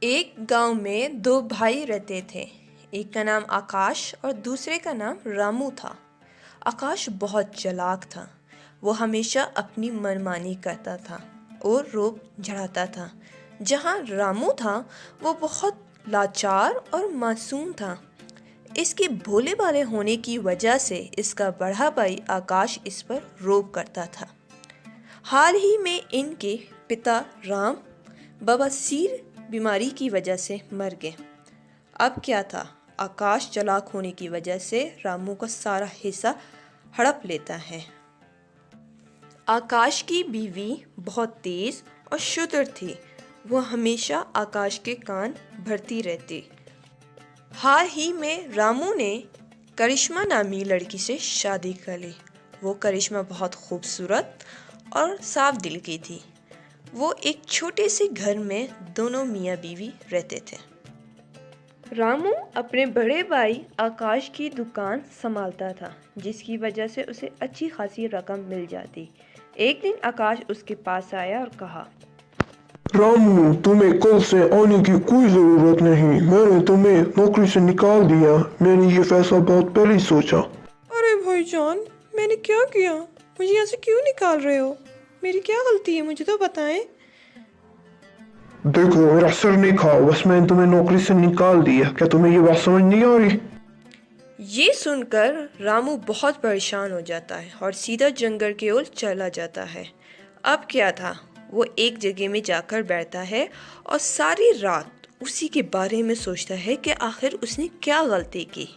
एक गांव में दो भाई रहते थे। एक का नाम आकाश और दूसरे का नाम रामू था। आकाश बहुत चालाक था। वो हमेशा अपनी मनमानी करता था और रोब झड़ाता था। जहाँ रामू था वो बहुत लाचार और मासूम था। इसके भोले भाले होने की वजह से इसका बड़ा भाई आकाश इस पर रोब करता था। हाल ही में इनके पिता राम बवासीर बीमारी की वजह से मर गए। अब क्या था, आकाश चालाक होने की वजह से रामू का सारा हिस्सा हड़प लेता है। आकाश की बीवी बहुत तेज और शुतर थी। वो हमेशा आकाश के कान भरती रहती। हाल ही में रामू ने करिश्मा नामी लड़की से शादी कर ली। वो करिश्मा बहुत खूबसूरत और साफ दिल की थी। वो एक छोटे से घर में दोनों मियाँ बीवी रहते थे। रामू अपने बड़े भाई आकाश की दुकान संभालता था, जिसकी वजह से उसे अच्छी खासी रकम मिल जाती। एक दिन आकाश उसके पास आया और कहा, रामू, तुम्हें कल से आने की कोई जरूरत नहीं। मैंने तुम्हें नौकरी से निकाल दिया। मैंने ये फैसला बहुत पहले ही सोचा। अरे भाईजान, मैंने क्या किया? मुझे यहाँ से क्यों निकाल रहे हो? मेरी क्या गलती है, मुझे तो बताएं। देखो, मेरा सिर नहीं खाओ, बस मैंने तुम्हें नौकरी से निकाल दिया। क्या तुम्हें ये बात समझ नहीं आ रही? ये सुनकर रामू बहुत परेशान हो जाता है और सीधा जंगल की ओर चला जाता है। अब क्या था, वो एक जगह में जाकर बैठता है और सारी रात उसी के बारे में सोचता है कि आखिर उसने क्या गलती की।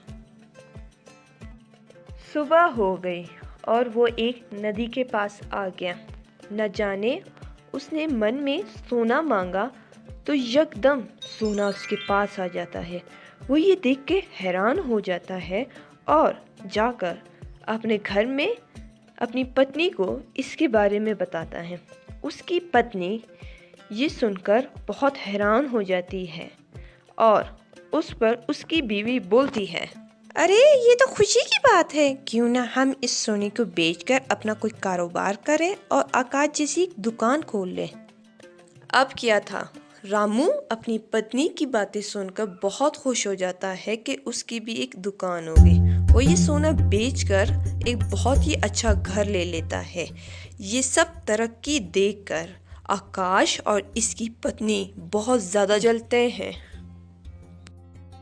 सुबह हो गई और वो एक नदी के पास आ गया। न जाने उसने मन में सोना मांगा तो यकदम सोना उसके पास आ जाता है। वो ये देख के हैरान हो जाता है और जाकर अपने घर में अपनी पत्नी को इसके बारे में बताता है। उसकी पत्नी ये सुनकर बहुत हैरान हो जाती है और उस पर उसकी बीवी बोलती है, अरे ये तो खुशी की बात है, क्यों ना हम इस सोने को बेचकर अपना कोई कारोबार करें और आकाश जैसी दुकान खोल लें। अब क्या था, रामू अपनी पत्नी की बातें सुनकर बहुत खुश हो जाता है कि उसकी भी एक दुकान होगी। वो ये सोना बेचकर एक बहुत ही अच्छा घर ले लेता है। ये सब तरक्की देखकर आकाश और इसकी पत्नी बहुत ज़्यादा जलते हैं।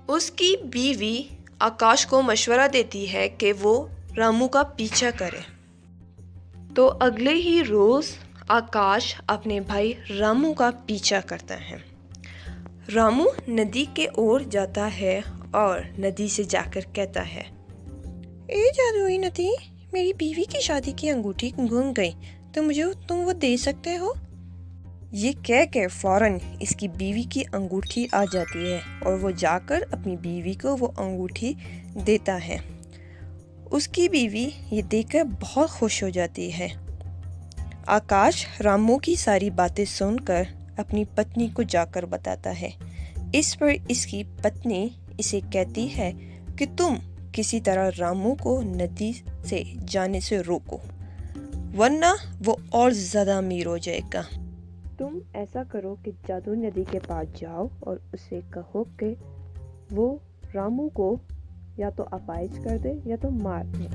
उसकी बीवी आकाश को मशवरा देती है कि वो रामू का पीछा करे। तो अगले ही रोज़ आकाश अपने भाई रामू का पीछा करता है। रामू नदी के ओर जाता है और नदी से जाकर कहता है, ए जादुई नदी, मेरी बीवी की शादी की अंगूठी गुम गई, तो मुझे तुम वो दे सकते हो? ये कह के फौरन इसकी बीवी की अंगूठी आ जाती है और वो जाकर अपनी बीवी को वो अंगूठी देता है। उसकी बीवी ये देखकर बहुत खुश हो जाती है। आकाश रामू की सारी बातें सुनकर अपनी पत्नी को जाकर बताता है। इस पर इसकी पत्नी इसे कहती है कि तुम किसी तरह रामू को नदी से जाने से रोको, वरना वो और ज़्यादा अमीर हो जाएगा। तुम ऐसा करो कि जादू नदी के पास जाओ और उसे कहो कि वो रामू को या तो अपाहिज कर दे या तो मार दे।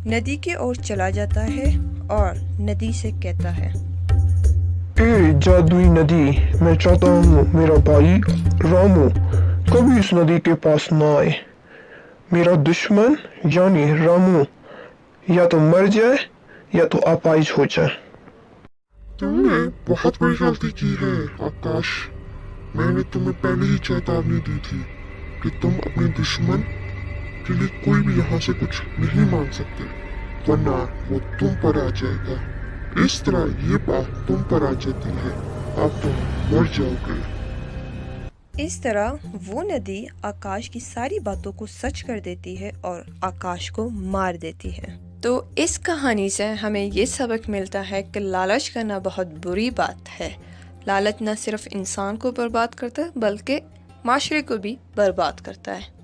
नदी के ओर चला जाता है और नदी से कहता है, ए जादुई नदी, मैं चाहता हूँ मेरा भाई रामू कभी इस नदी के पास ना आए। मेरा दुश्मन यानी रामू या तो मर जाए या तो अपाहिज हो जाए। तुमने बहुत बड़ी गलती की है आकाश। मैंने तुम्हें पहले ही चेतावनी दी थी कि तुम अपने दुश्मन के लिए कोई भी यहाँ से कुछ नहीं मांग सकते, वरना वो तुम पर आ जाएगा। इस तरह ये बात तुम पर आ जाती है, अब तुम मर जाओगे। इस तरह वो नदी आकाश की सारी बातों को सच कर देती है और आकाश को मार देती है। तो इस कहानी से हमें ये सबक मिलता है कि लालच करना बहुत बुरी बात है। लालच न सिर्फ इंसान को बर्बाद करता है बल्कि माशरे को भी बर्बाद करता है।